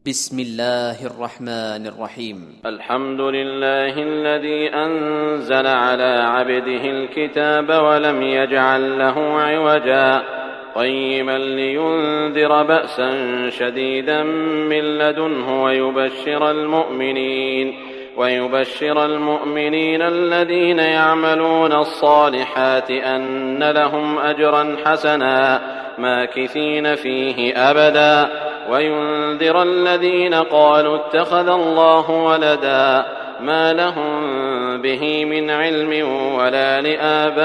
بسم الله الرحمن الرحيم. الحمد لله الذي أنزل على عبده الكتاب ولم يجعل له عوجا قيما لينذر بأسا شديدا من لدنه ويبشر المؤمنين الذين يعملون الصالحات أن لهم أجرا حسنا ماكثين فيه أبدا وينذر الذين قالوا اتخذ الله ولدا ما لهم به من علم ولا لآبائهم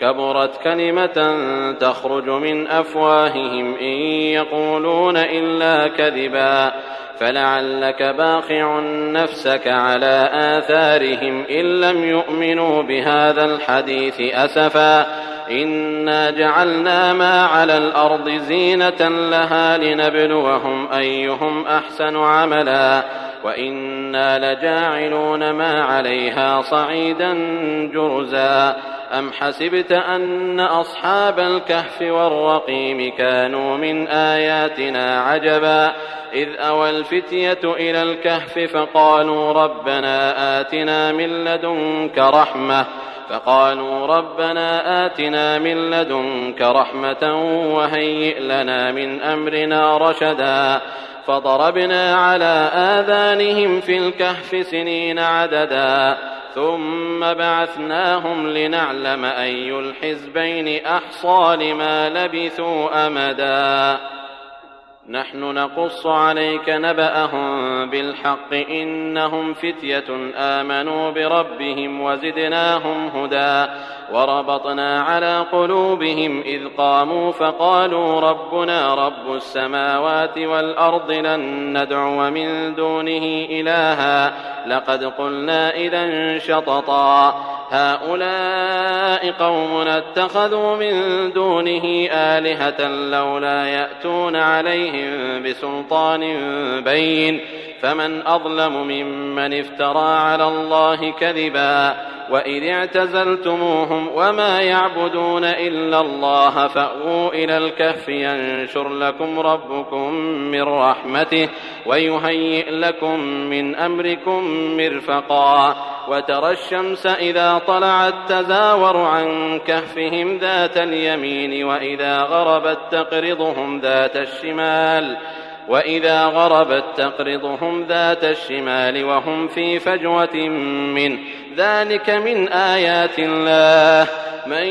كبرت كلمة تخرج من أفواههم إن يقولون إلا كذبا فلعلك باخع نفسك على آثارهم إن لم يؤمنوا بهذا الحديث أسفا إنا جعلنا ما على الأرض زينة لها لنبلوهم أيهم أحسن عملا وإنا لجاعلون ما عليها صعيدا جرزا أم حسبت أن أصحاب الكهف والرقيم كانوا من آياتنا عجبا إذ أوى الفتية إلى الكهف فقالوا ربنا آتنا من لدنك رحمة وهيئ لنا من أمرنا رشدا فضربنا على آذانهم في الكهف سنين عددا ثم بعثناهم لنعلم أي الحزبين أحصى لما لبثوا أمدا نحن نقص عليك نبأهم بالحق إنهم فتية آمنوا بربهم وزدناهم هدى وربطنا على قلوبهم إذ قاموا فقالوا ربنا رب السماوات والأرض لن ندعو من دونه إلها لقد قلنا إذا شططا هؤلاء قومنا اتخذوا من دونه آلهة لولا يأتون عليهم بسلطان بين فمن أظلم ممن افترى على الله كذبا وإذ اعتزلتموهم وما يعبدون إلا الله فأووا إلى الكهف ينشر لكم ربكم من رحمته ويهيئ لكم من أمركم مرفقا وترى الشمس إذا طلعت تزاور عن كهفهم ذات اليمين وإذا غربت تقرضهم ذات الشمال وهم في فجوة منه ذلك من آيات الله من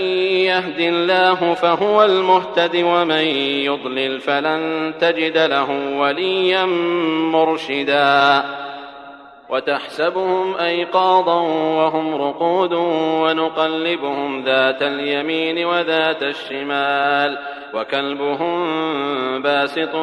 يهد الله فهو المهتد ومن يضلل فلن تجد له وليا مرشدا وتحسبهم أيقاظا وهم رقود ونقلبهم ذات اليمين وذات الشمال وكلبهم باسط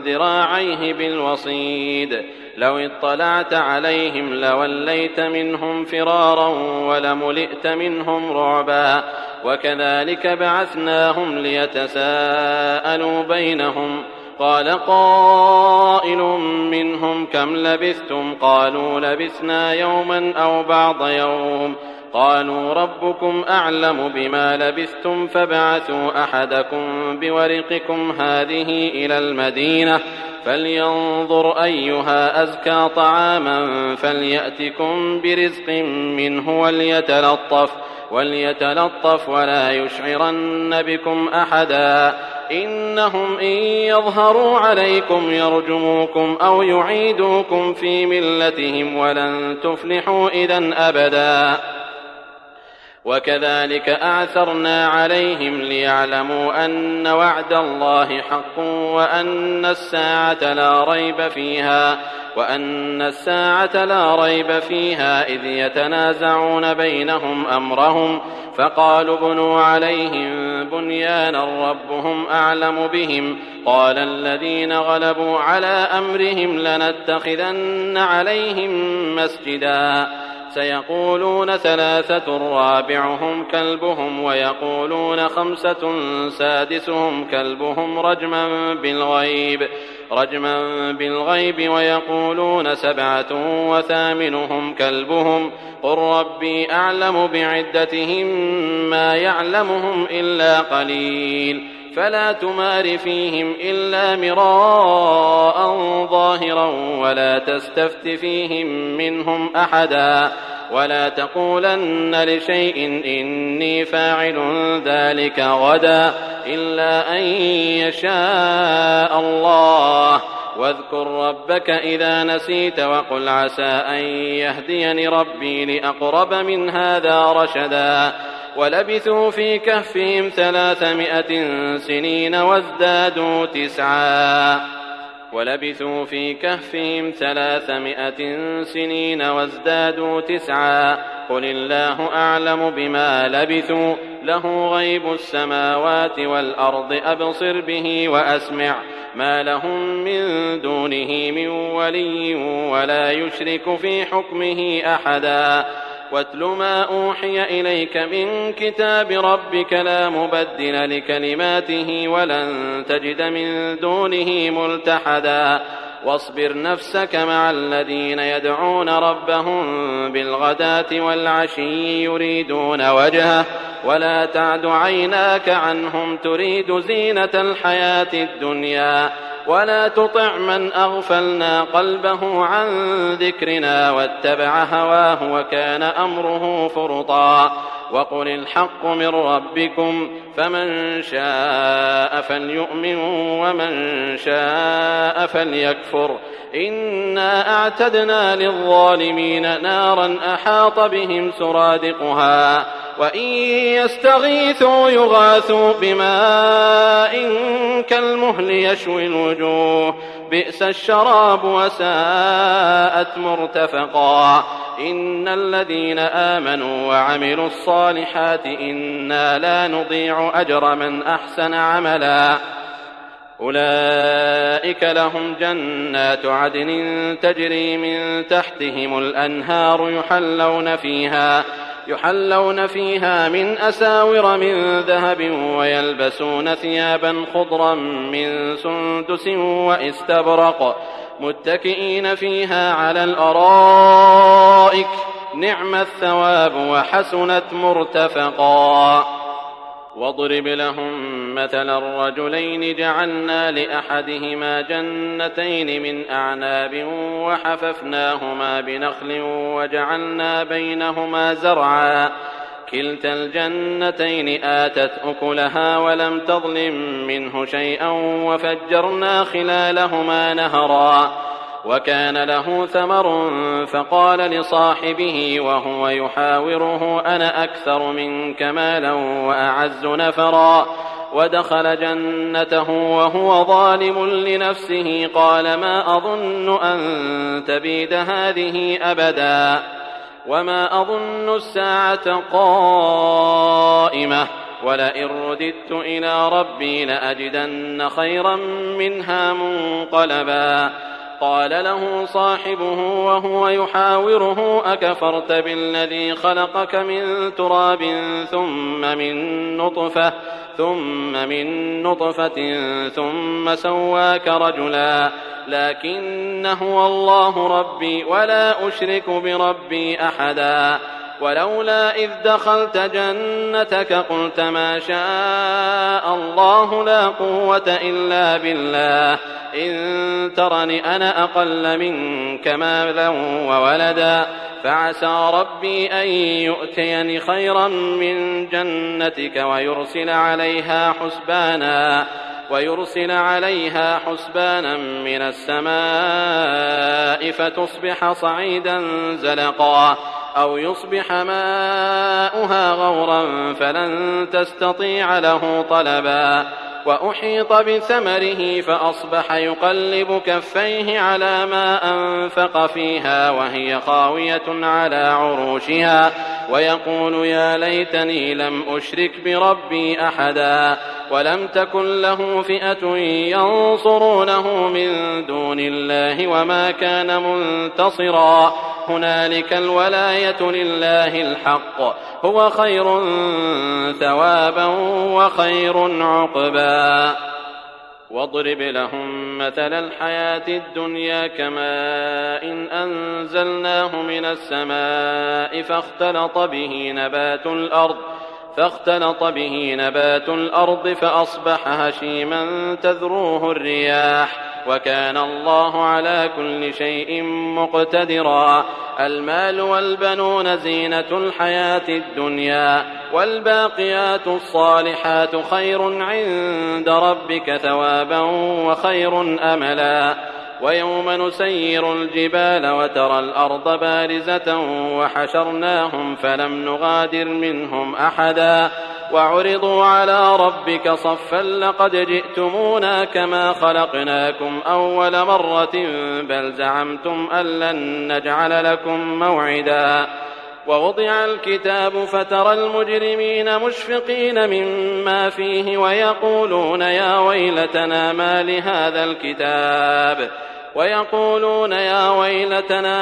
ذراعيه بالوصيد لو اطلعت عليهم لوليت منهم فرارا ولملئت منهم رعبا وكذلك بعثناهم ليتساءلوا بينهم قال قائل منهم كم لبثتم قالوا لبثنا يوما أو بعض يوم قالوا ربكم أعلم بما لبثتم فابعثوا أحدكم بورقكم هذه إلى المدينة فلينظر أيها أزكى طعاما فليأتكم برزق منه وليتلطف ولا يشعرن بكم أحدا إنهم إن يظهروا عليكم يرجموكم أو يعيدوكم في ملتهم ولن تفلحوا إذن أبدا وكذلك أعثرنا عليهم ليعلموا أن وعد الله حق وأن الساعة لا ريب فيها إذ يتنازعون بينهم أمرهم فقالوا بنوا عليهم بنيانا ربهم أعلم بهم قال الذين غلبوا على أمرهم لنتخذن عليهم مسجدا سيقولون 3 رابعهم كلبهم ويقولون 5 سادسهم كلبهم رجما بالغيب ويقولون 7 وثامنهم كلبهم قل ربي أعلم بعدتهم ما يعلمهم إلا قليل فلا تمار فيهم إلا مراء ظاهرا ولا تستفت فيهم منهم أحدا ولا تقولن لشيء إني فاعل ذلك غدا إلا أن يشاء الله واذكر ربك إذا نسيت وقل عسى أن يهديني ربي لأقرب من هذا رشدا ولبثوا في كهفهم 300 سنين وازدادوا تسعا قل الله أعلم بما لبثوا له غيب السماوات والأرض أبصر به وأسمع ما لهم من دونه من ولي ولا يشرك في حكمه أحدا واتل ما أوحي إليك من كتاب ربك لا مبدل لكلماته ولن تجد من دونه ملتحدا واصبر نفسك مع الذين يدعون ربهم بالغداة والعشي يريدون وجهه ولا تعد عيناك عنهم تريد زينة الحياة الدنيا ولا تطع من أغفلنا قلبه عن ذكرنا واتبع هواه وكان أمره فرطا وقل الحق من ربكم فمن شاء فليؤمن ومن شاء فليكفر إنا أعتدنا للظالمين نارا أحاط بهم سرادقها وإن يستغيثوا يغاثوا بماء كالمهل يشوي الوجوه بئس الشراب وساءت مرتفقا إن الذين آمنوا وعملوا الصالحات إنا لا نضيع أجر من أحسن عملا أولئك لهم جنات عدن تجري من تحتهم الأنهار يحلون فيها من أساور من ذهب ويلبسون ثيابا خضرا من سندس واستبرق متكئين فيها على الأرائك نعم الثواب وحسنت مرتفقا واضرب لهم مثلا الرجلين جعلنا لأحدهما جنتين من أعناب وحففناهما بنخل وجعلنا بينهما زرعا كلتا الجنتين آتت أكلها ولم تظلم منه شيئا وفجرنا خلالهما نهرا وكان له ثمر فقال لصاحبه وهو يحاوره أنا أكثر منك مالا وأعز نفرا ودخل جنته وهو ظالم لنفسه قال ما أظن أن تبيد هذه أبدا وما أظن الساعة قائمة ولئن رددت إلى ربي لأجدن خيرا منها منقلبا قال له صاحبه وهو يحاوره أكفرت بالذي خلقك من تراب ثم من نطفة ثم سواك رجلا لكن هو الله ربي ولا أشرك بربي أحدا ولولا إذ دخلت جنتك قلت ما شاء الله لا قوة إلا بالله إن ترني أنا أقل منك مالا وولدا فعسى ربي أن يؤتيني خيرا من جنتك ويرسل عليها حسبانا من السماء فتصبح صعيدا زلقا أو يصبح ماؤها غورا فلن تستطيع له طلبا وأحيط بثمره فأصبح يقلب كفيه على ما أنفق فيها وهي خاوية على عروشها ويقول يا ليتني لم أشرك بربي أحدا ولم تكن له فئة ينصرونه من دون الله وما كان منتصرا هنالك الولاية لله الحق هو خير ثوابا وخير عقبا واضرب لهم مثل الحياة الدنيا كماء إن أنزلناه من السماء فاختلط به نبات الأرض فأصبح هشيما تذروه الرياح وكان الله على كل شيء مقتدرا. المال والبنون زينة الحياة الدنيا والباقيات الصالحات خير عند ربك ثوابا وخير أملا. ويوم نسير الجبال وترى الأرض بارزة وحشرناهم فلم نغادر منهم أحدا وعرضوا على ربك صفا لقد جئتمونا كما خلقناكم أول مرة بل زعمتم أن لن نجعل لكم موعدا. ووضع الكتاب فترى المجرمين مشفقين مما فيه ويقولون يا ويلتنا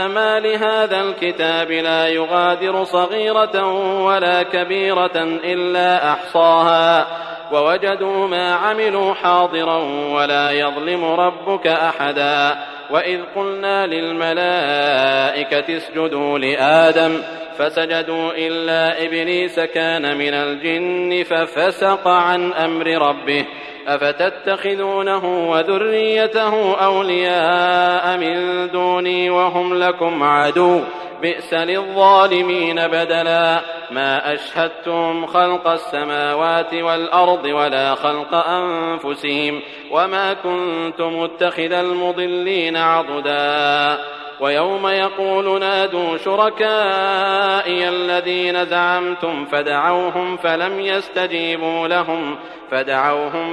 ما لهذا الكتاب لا يغادر صغيرة ولا كبيرة إلا أحصاها ووجدوا ما عملوا حاضرا ولا يظلم ربك أحدا. وإذ قلنا للملائكة اسجدوا لآدم فسجدوا إلا إبليس كان من الجن ففسق عن أمر ربه أفتتخذونه وذريته أولياء من دوني وهم لكم عدو بئس للظالمين بدلا. ما أشهدتم خلق السماوات والأرض ولا خلق أنفسهم وما كنت متخذ المضلين عضدا. ويوم يقول نادوا شركائي الذين زعمتم فدعوهم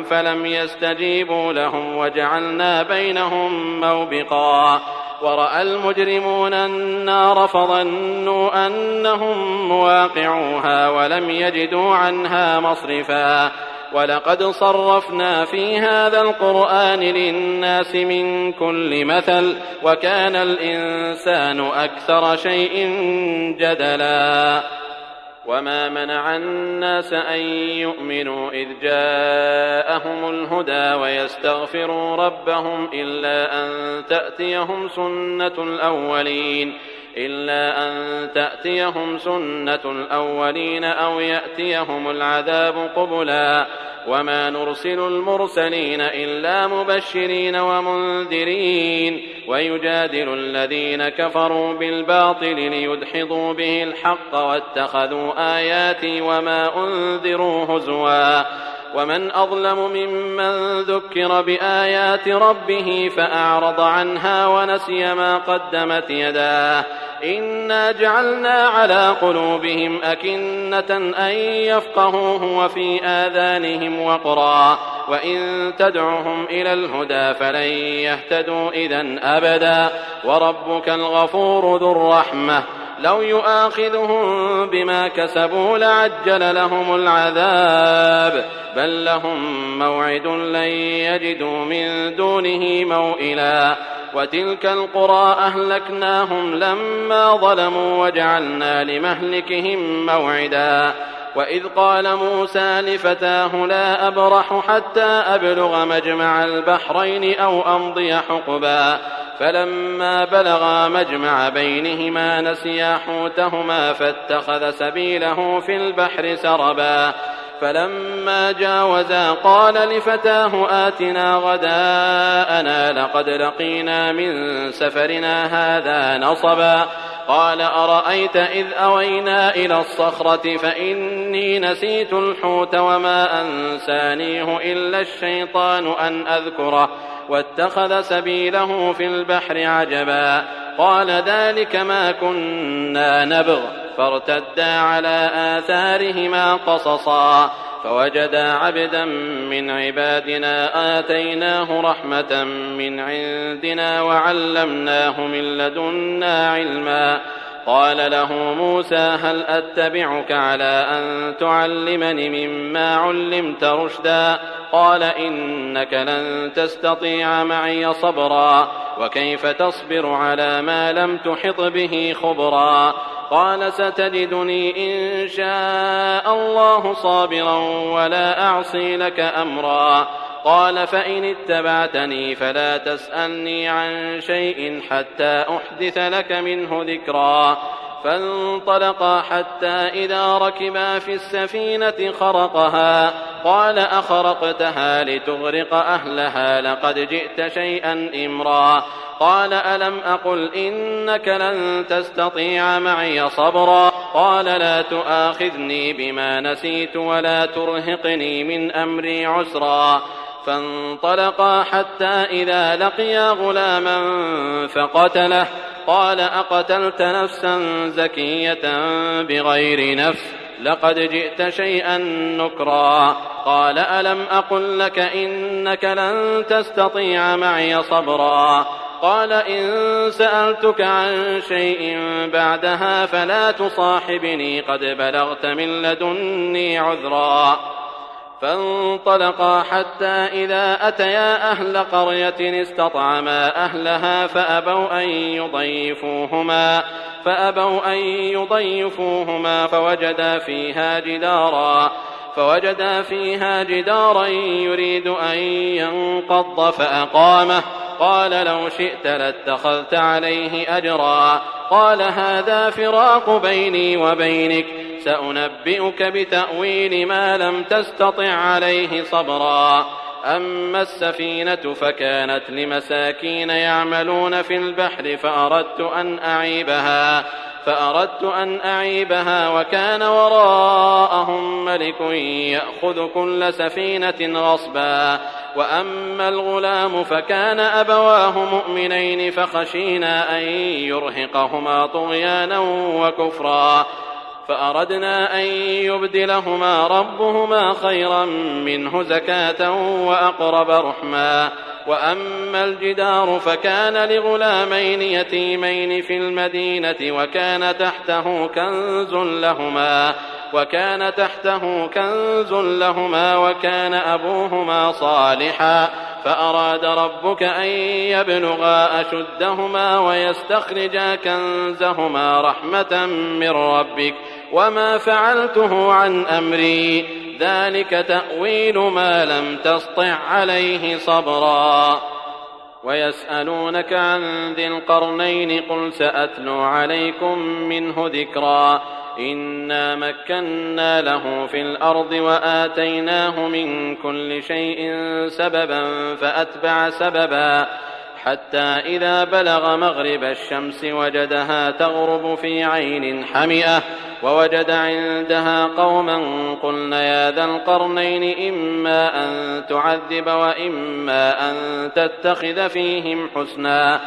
فلم يستجيبوا لهم وجعلنا بينهم موبقا. ورأى المجرمون النار فظنوا أنهم مواقعوها ولم يجدوا عنها مصرفا. ولقد صرفنا في هذا القرآن للناس من كل مثل وكان الإنسان أكثر شيء جدلا. وما منع الناس أن يؤمنوا إذ جاءهم الهدى ويستغفروا ربهم إلا أن تأتيهم سنة الأولين أو يأتيهم العذاب قبلا. وما نرسل المرسلين إلا مبشرين ومنذرين ويجادل الذين كفروا بالباطل ليدحضوا به الحق واتخذوا آياتي وما أنذروا هزوا. ومن أظلم ممن ذكر بآيات ربه فأعرض عنها ونسي ما قدمت يداه إنا جعلنا على قلوبهم أكنة أن يفقهوه وفي آذانهم وقرا وإن تدعهم إلى الهدى فلن يهتدوا إذن أبدا. وربك الغفور ذو الرحمة لو يؤاخذهم بما كسبوا لعجل لهم العذاب بل لهم موعد لن يجدوا من دونه موئلا. وتلك القرى أهلكناهم لما ظلموا وجعلنا لمهلكهم موعدا. وإذ قال موسى لفتاه لا أبرح حتى أبلغ مجمع البحرين أو أمضي حقبا فلما بلغا مجمع بينهما نسيا حوتهما فاتخذ سبيله في البحر سربا. فلما جاوزا قال لفتاه آتنا غداءنا لقد لقينا من سفرنا هذا نصبا. قال أرأيت إذ أوينا إلى الصخرة فإني نسيت الحوت وما أنسانيه إلا الشيطان أن أذكره واتخذ سبيله في البحر عجبا. قال ذلك ما كنا نبغ فارتدا على آثارهما قصصا فوجدا عبدا من عبادنا آتيناه رحمة من عندنا وعلمناه من لدنا علما. قال له موسى هل أتبعك على أن تعلمني مما علمت رشدا قال إنك لن تستطيع معي صبرا وكيف تصبر على ما لم تحط به خبرا. قال ستجدني إن شاء الله صابرا ولا أعصي لك أمرا. قال فإن اتبعتني فلا تسألني عن شيء حتى أحدث لك منه ذكرا. فانطلقا حتى إذا ركبا في السفينة خرقها قال أخرقتها لتغرق أهلها لقد جئت شيئا إمرا قال ألم أقل إنك لن تستطيع معي صبرا قال لا تؤاخذني بما نسيت ولا ترهقني من أمري عسرا فانطلقا حتى إذا لقيا غلاما فقتله قال أقتلت نفسا زكية بغير نفس لقد جئت شيئا نكرا قال ألم أقل لك إنك لن تستطيع معي صبرا قال إن سألتك عن شيء بعدها فلا تصاحبني قد بلغت من لدني عذرا فانطلقا حتى إذا أتيا أهل قرية استطعما أهلها فأبوا أن يضيفوهما فوجدا فيها جدارا يريد أن ينقض فأقامه قال لو شئت لاتخذت عليه أجرا قال هذا فراق بيني وبينك سأنبئك بتأويل ما لم تستطع عليه صبرا أما السفينة فكانت لمساكين يعملون في البحر فأردت أن أعيبها وكان وراءهم ملك يأخذ كل سفينة غصبا وأما الغلام فكان أبواه مؤمنين فخشينا أن يرهقهما طغيانا وكفرا فأردنا أن يبدلهما ربهما خيرا منه زكاة وأقرب رحما وأما الجدار فكان لغلامين يتيمين في المدينة وكان تحته كنز لهما وكان أبوهما صالحا فأراد ربك أن يبلغا أشدهما ويستخرجا كنزهما رحمة من ربك وما فعلته عن أمري ذلك تأويل ما لم تسطع عليه صبرا ويسألونك عن ذي القرنين قل سأتلو عليكم منه ذكرا إنا مكنا له في الأرض وآتيناه من كل شيء سببا فأتبع سببا حتى إذا بلغ مغرب الشمس وجدها تغرب في عين حمئة ووجد عندها قوما قلنا يا ذا القرنين إما أن تعذب وإما أن تتخذ فيهم حسنا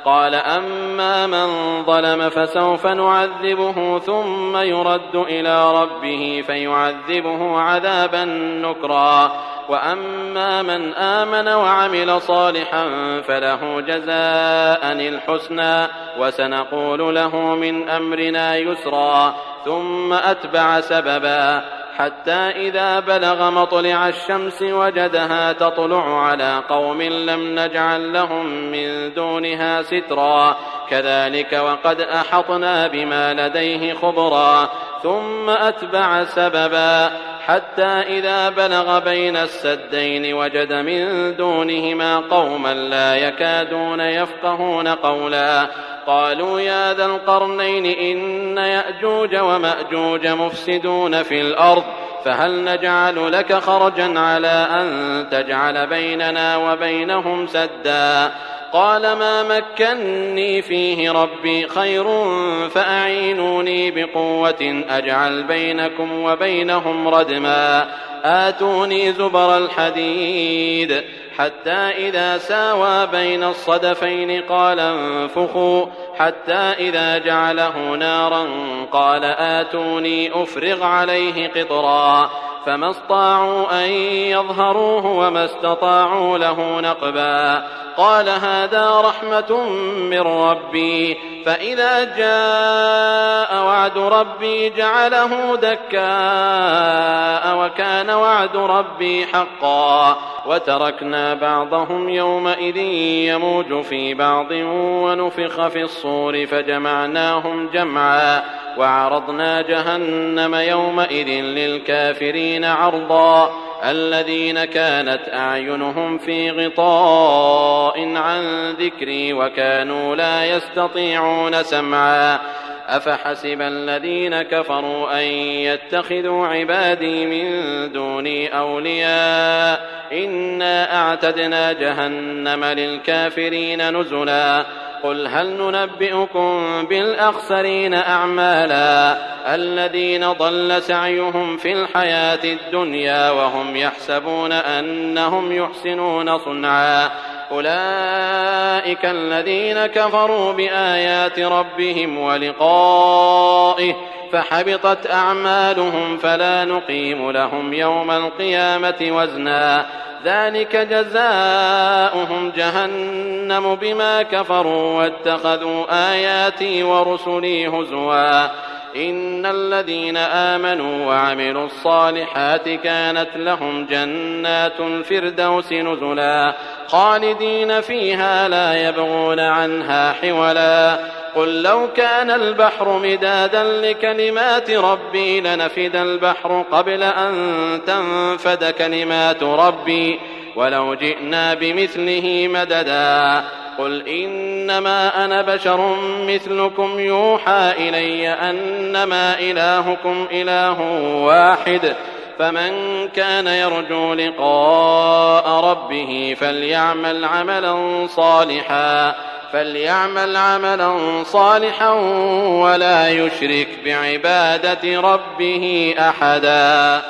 قال أما من ظلم فسوف نعذبه ثم يرد إلى ربه فيعذبه عذابا نكرا وأما من آمن وعمل صالحا فله جزاء الحسنى وسنقول له من أمرنا يسرا ثم أتبع سببا حتى إذا بلغ مطلع الشمس وجدها تطلع على قوم لم نجعل لهم من دونها سترا كذلك وقد أحطنا بما لديه خبرا ثم أتبع سببا حتى إذا بلغ بين السدين وجد من دونهما قوما لا يكادون يفقهون قولا قالوا يا ذا القرنين إن يأجوج ومأجوج مفسدون في الأرض فهل نجعل لك خرجا على أن تجعل بيننا وبينهم سدا قال ما مكني فيه ربي خير فأعينوني بقوة أجعل بينكم وبينهم ردما آتوني زبر الحديد حتى إذا ساوى بين الصدفين قال انفخوا حتى إذا جعله نارا قال آتوني أفرغ عليه قطرا فما استطاعوا أن يظهروه وما استطاعوا له نقبا قال هذا رحمة من ربي فإذا جاء وعد ربي جعله دكاء وكان وعد ربي حقا وتركنا بعضهم يومئذ يموج في بعض ونفخ في الصور فجمعناهم جمعا وعرضنا جهنم يومئذ للكافرين عرضا الذين كانت أعينهم في غطاء عن ذكري وكانوا لا يستطيعون سمعا أفحسب الذين كفروا أن يتخذوا عبادي من دوني أولياء إنا أعتدنا جهنم للكافرين نزلا قل هل ننبئكم بالأخسرين أعمالا الذين ضل سعيهم في الحياة الدنيا وهم يحسبون أنهم يحسنون صنعا أولئك الذين كفروا بآيات ربهم ولقائه فحبطت أعمالهم فلا نقيم لهم يوم القيامة وزنا ذلك جزاؤهم جهنم بما كفروا واتخذوا آياتي ورسلي هزوا إن الذين آمنوا وعملوا الصالحات كانت لهم جنات الفردوس نزلا خالدين فيها لا يبغون عنها حولا قل لو كان البحر مدادا لكلمات ربي لنفد البحر قبل أن تنفد كلمات ربي ولو جئنا بمثله مددا قل إنما أنا بشر مثلكم يوحى إلي أنما إلهكم إله واحد فمن كان يرجو لقاء ربه فليعمل عملا صالحا ولا يشرك بعبادة ربه أحدا.